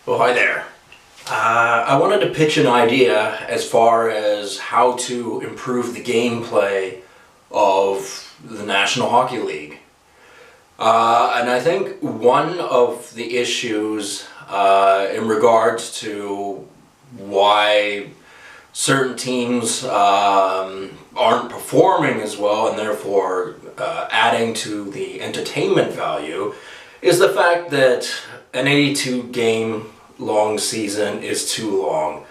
Well, hi there. I wanted to pitch an idea as far as how to improve the gameplay of the National Hockey League. And I think one of the issues in regards to why certain teams aren't performing as well and therefore adding to the entertainment value is the fact that an 82 game long season is too long.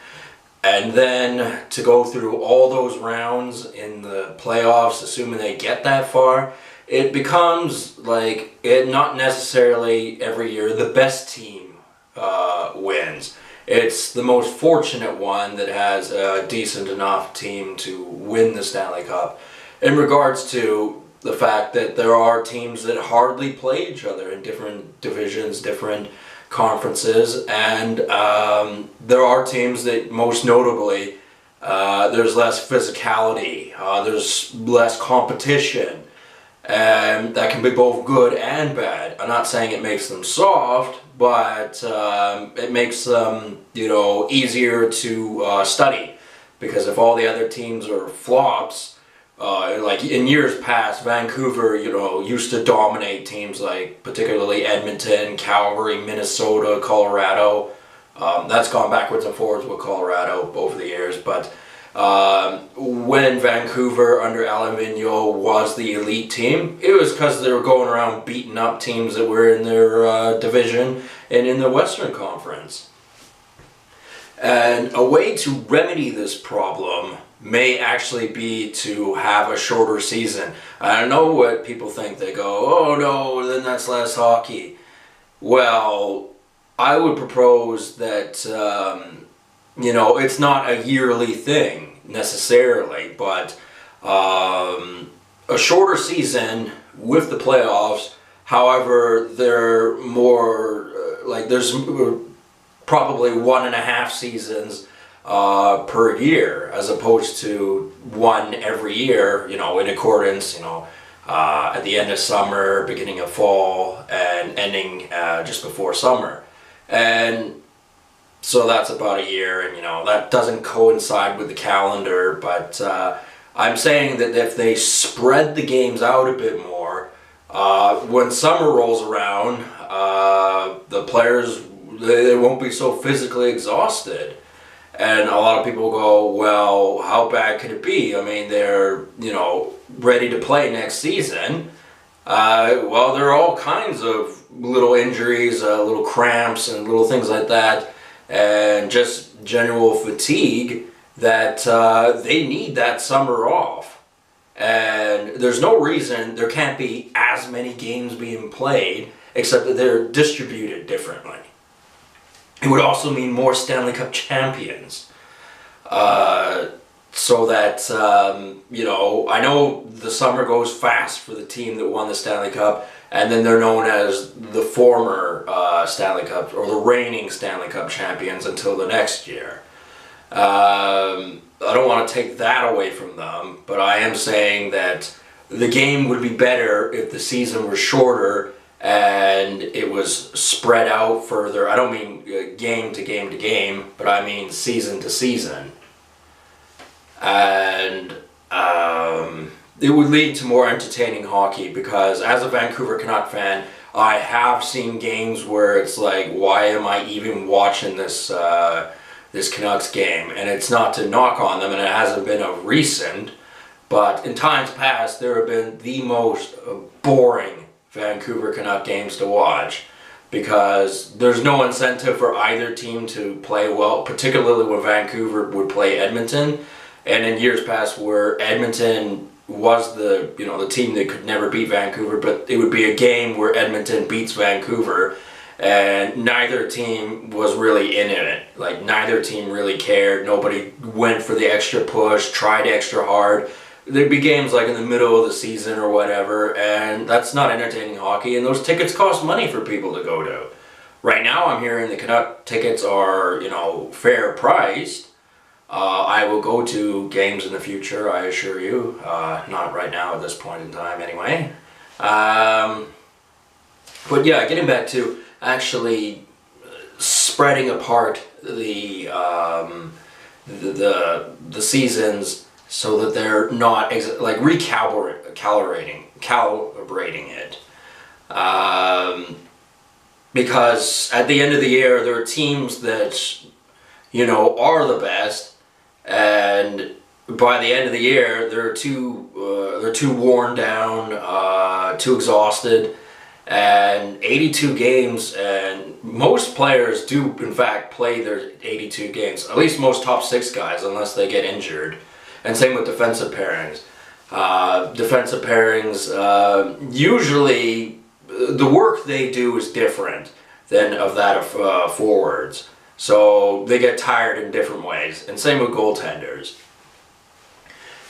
And then to go through all those rounds in the playoffs, assuming they get that far, it becomes like it not necessarily every year the best team wins. It's the most fortunate one that has a decent enough team to win the Stanley Cup. In regards to the fact that there are teams that hardly play each other in different divisions, different conferences, and there are teams that most notably there's less physicality, there's less competition, and that can be both good and bad. I'm not saying it makes them soft, but it makes them, easier to study, because if all the other teams are flops, like in years past, Vancouver, used to dominate teams like particularly Edmonton, Calgary, Minnesota, Colorado. That's gone backwards and forwards with Colorado over the years, but when Vancouver under Alain Vigneault was the elite team, it was because they were going around beating up teams that were in their division and in the Western Conference. And a way to remedy this problem may actually be to have a shorter season. I know what people think. They go, oh no, then that's less hockey. Well, I would propose that, it's not a yearly thing necessarily, but a shorter season with the playoffs. However, they're more, there's probably 1.5 seasons per year, as opposed to one every year, in accordance, at the end of summer, beginning of fall, and ending just before summer. And so that's about a year, and that doesn't coincide with the calendar, but I'm saying that if they spread the games out a bit more, when summer rolls around, the players, they won't be so physically exhausted. And a lot of people go, well, how bad could it be? I mean, they're, ready to play next season. Well, there are all kinds of little injuries, little cramps and little things like that, and just general fatigue that they need that summer off. And there's no reason there can't be as many games being played, except that they're distributed differently. It would also mean more Stanley Cup champions. So that, I know the summer goes fast for the team that won the Stanley Cup, and then they're known as the former Stanley Cup, or the reigning Stanley Cup champions until the next year. I don't want to take that away from them, but I am saying that the game would be better if the season was shorter and it was spread out further. I don't mean game to game to game, but I mean season to season. And it would lead to more entertaining hockey, because as a Vancouver Canuck fan, I have seen games where it's like, why am I even watching this this Canucks game? And it's not to knock on them, and it hasn't been of recent, but in times past there have been the most boring Vancouver Canuck games to watch, because there's no incentive for either team to play well, particularly when Vancouver would play Edmonton. And in years past, where Edmonton was the team that could never beat Vancouver, but it would be a game where Edmonton beats Vancouver, and neither team was really in it. Like, neither team really cared. Nobody went for the extra push, tried extra hard. There'd be games like in the middle of the season or whatever, and that's not entertaining hockey, and those tickets cost money for people to go to. Right now I'm hearing the Canuck tickets are, fair priced. I will go to games in the future, I assure you. Not right now at this point in time anyway. But yeah, getting back to actually spreading apart the seasons so that they're not like calibrating it. Because at the end of the year, there are teams that, you know, are the best, and by the end of the year, they're too worn down, too exhausted, and 82 games, and most players do in fact play their 82 games, at least most top 6 guys, unless they get injured, and same with defensive pairings. Defensive pairings, usually the work they do is different than of that of forwards, so they get tired in different ways, and same with goaltenders.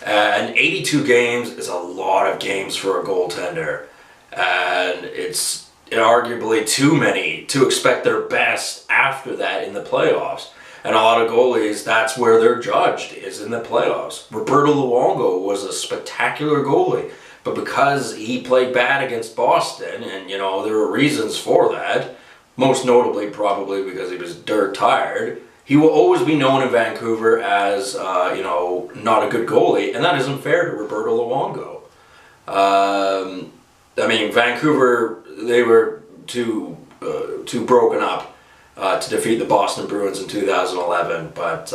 And 82 games is a lot of games for a goaltender, and it's arguably too many to expect their best after that in the playoffs. And a lot of goalies, that's where they're judged, is in the playoffs. Roberto Luongo was a spectacular goalie, but because he played bad against Boston, and you know, there were reasons for that, most notably probably because he was dirt tired, he will always be known in Vancouver as, you know, not a good goalie, and that isn't fair to Roberto Luongo. I mean, Vancouver, they were too broken up to defeat the Boston Bruins in 2011, but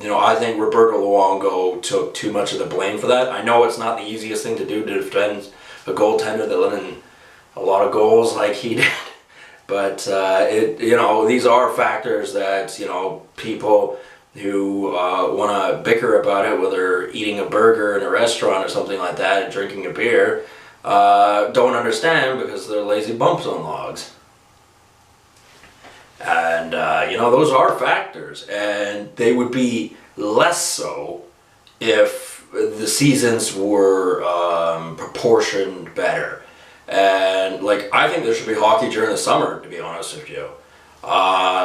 you know, I think Roberto Luongo took too much of the blame for that. I know it's not the easiest thing to do to defend a goaltender that let in a lot of goals like he did, but you know, these are factors that, you know, people who want to bicker about it, whether eating a burger in a restaurant or something like that, and drinking a beer, don't understand because they're lazy bumps on logs. And you know, those are factors, and they would be less so if the seasons were proportioned better. And like, I think there should be hockey during the summer, to be honest with you.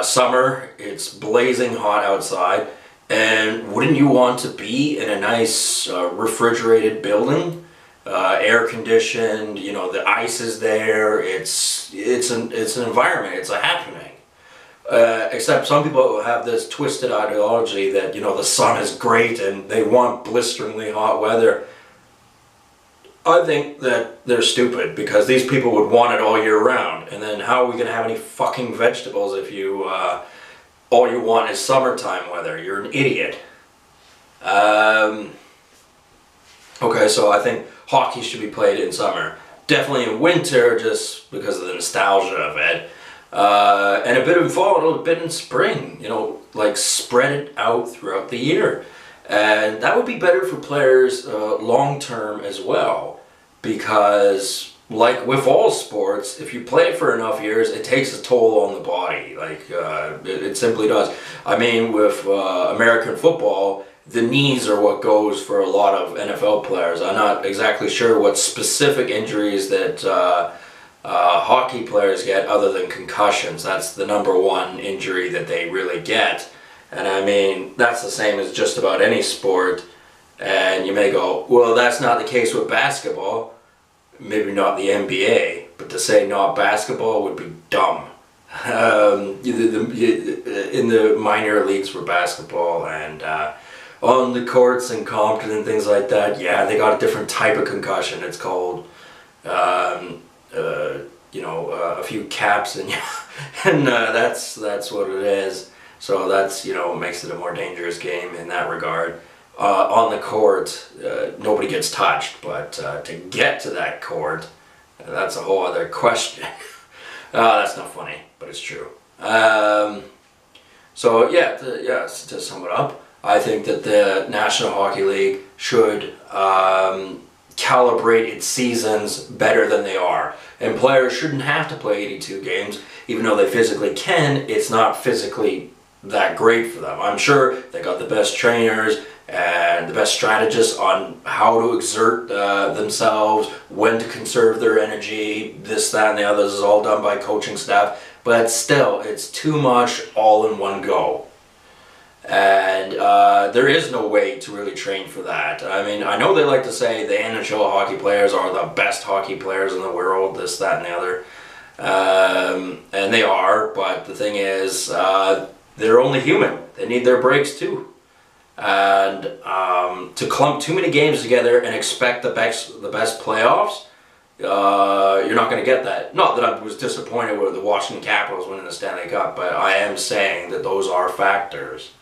Summer, it's blazing hot outside, and wouldn't you want to be in a nice refrigerated building, air conditioned? You know, the ice is there. It's an environment. It's a happening. Except some people have this twisted ideology that, you know, the sun is great and they want blisteringly hot weather. I think that they're stupid, because these people would want it all year round, and then how are we going to have any fucking vegetables if you all you want is summertime weather? You're an idiot. Okay, so I think hockey should be played in summer. Definitely in winter, just because of the nostalgia of it. And a bit in fall, a bit in spring, you know, like spread it out throughout the year. And that would be better for players long term as well, because like with all sports, if you play it for enough years, it takes a toll on the body. Like it simply does. I mean, with American football, the knees are what goes for a lot of NFL players. I'm not exactly sure what specific injuries that hockey players get other than concussions. That's the #1 injury that they really get. And I mean, that's the same as just about any sport. And you may go, well, that's not the case with basketball. Maybe not the NBA, but to say not basketball would be dumb. In the minor leagues for basketball and on the courts in Compton and things like that, yeah, they got a different type of concussion. It's called, you know, a few caps and and that's what it is. So that's, you know, makes it a more dangerous game in that regard. On the court, nobody gets touched, but to get to that court, that's a whole other question. That's not funny, but it's true. So yeah, to sum it up, I think that the National Hockey League should calibrate its seasons better than they are. And players shouldn't have to play 82 games, even though they physically can. It's not physically that great for them. I'm sure they got the best trainers and the best strategists on how to exert themselves, when to conserve their energy, this, that, and the other. This is all done by coaching staff, but still, it's too much all in one go. And there is no way to really train for that. I mean, I know they like to say the NHL hockey players are the best hockey players in the world, this, that, and the other. And they are, but the thing is, they're only human. They need their breaks too. And to clump too many games together and expect the best playoffs, you're not going to get that. Not that I was disappointed with the Washington Capitals winning the Stanley Cup, but I am saying that those are factors.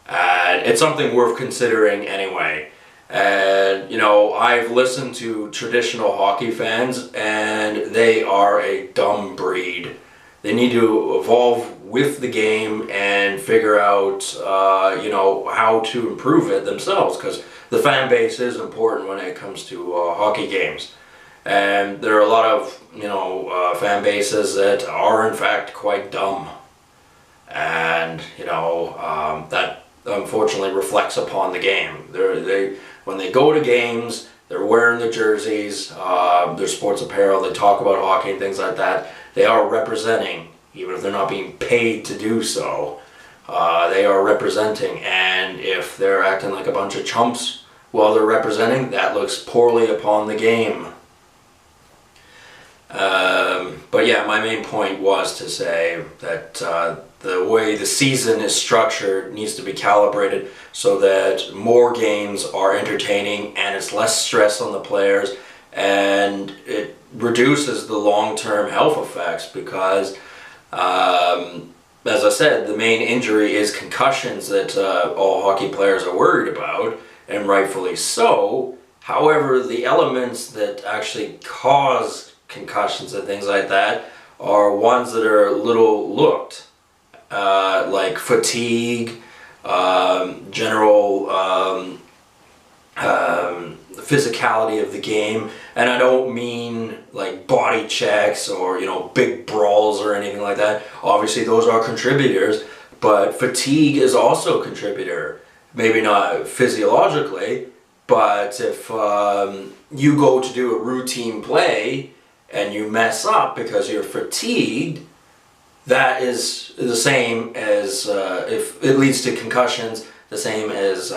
And it's something worth considering anyway. And, you know, I've listened to traditional hockey fans, and they are a dumb breed. They need to evolve with the game and figure out, you know, how to improve it themselves, because the fan base is important when it comes to hockey games. And there are a lot of, you know, fan bases that are in fact quite dumb. And, you know, that unfortunately reflects upon the game. When they go to games, they're wearing their jerseys, their sports apparel, they talk about hockey and things like that. They are representing, even if they're not being paid to do so. They are representing, and if they're acting like a bunch of chumps while they're representing, that looks poorly upon the game. But yeah, my main point was to say that the way the season is structured needs to be calibrated so that more games are entertaining and it's less stress on the players, and it reduces the long-term health effects because, as I said, the main injury is concussions that all hockey players are worried about, and rightfully so. However, the elements that actually cause concussions and things like that are ones that are little looked, like fatigue, general physicality of the game. And I don't mean like body checks or, you know, big brawls or anything like that. Obviously those are contributors, but fatigue is also a contributor. Maybe not physiologically, but if you go to do a routine play and you mess up because you're fatigued, that is the same as, if it leads to concussions, the same as,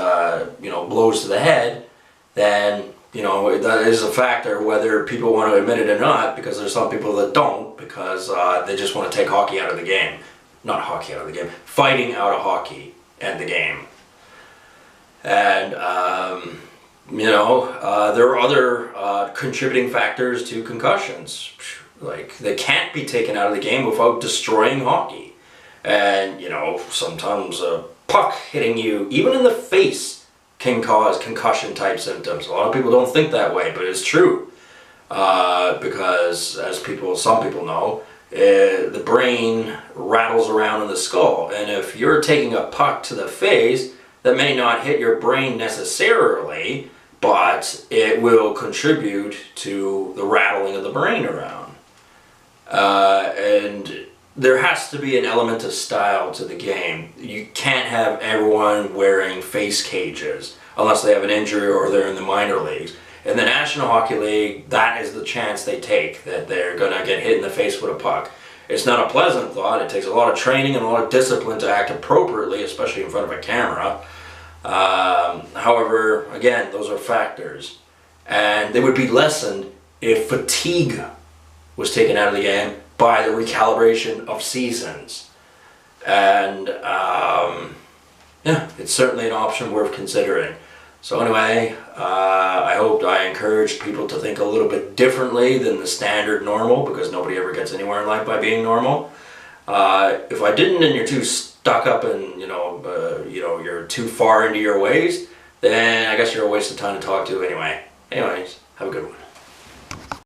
you know, blows to the head, then, you know, that is a factor whether people want to admit it or not, because there's some people that don't, because they just want to take hockey out of the game. Not hockey out of the game, fighting out of hockey and the game. And, you know, there are other contributing factors to concussions. Like, they can't be taken out of the game without destroying hockey. And, you know, sometimes a puck hitting you, even in the face, can cause concussion type symptoms. A lot of people don't think that way, but it's true. Because, as some people know, the brain rattles around in the skull. And if you're taking a puck to the face, that may not hit your brain necessarily, but it will contribute to the rattling of the brain around. And there has to be an element of style to the game. You can't have everyone wearing face cages unless they have an injury or they're in the minor leagues. In the National Hockey League, that is the chance they take, that they're going to get hit in the face with a puck. It's not a pleasant thought. It takes a lot of training and a lot of discipline to act appropriately, especially in front of a camera. However, again, those are factors. And they would be lessened if fatigue was taken out of the game by the recalibration of seasons. And yeah, it's certainly an option worth considering. So anyway, I hope I encouraged people to think a little bit differently than the standard normal, because nobody ever gets anywhere in life by being normal. If I didn't, and you're too stuck up and you know you're too far into your ways, then I guess you're a waste of time to talk to anyway. Anyways, have a good one.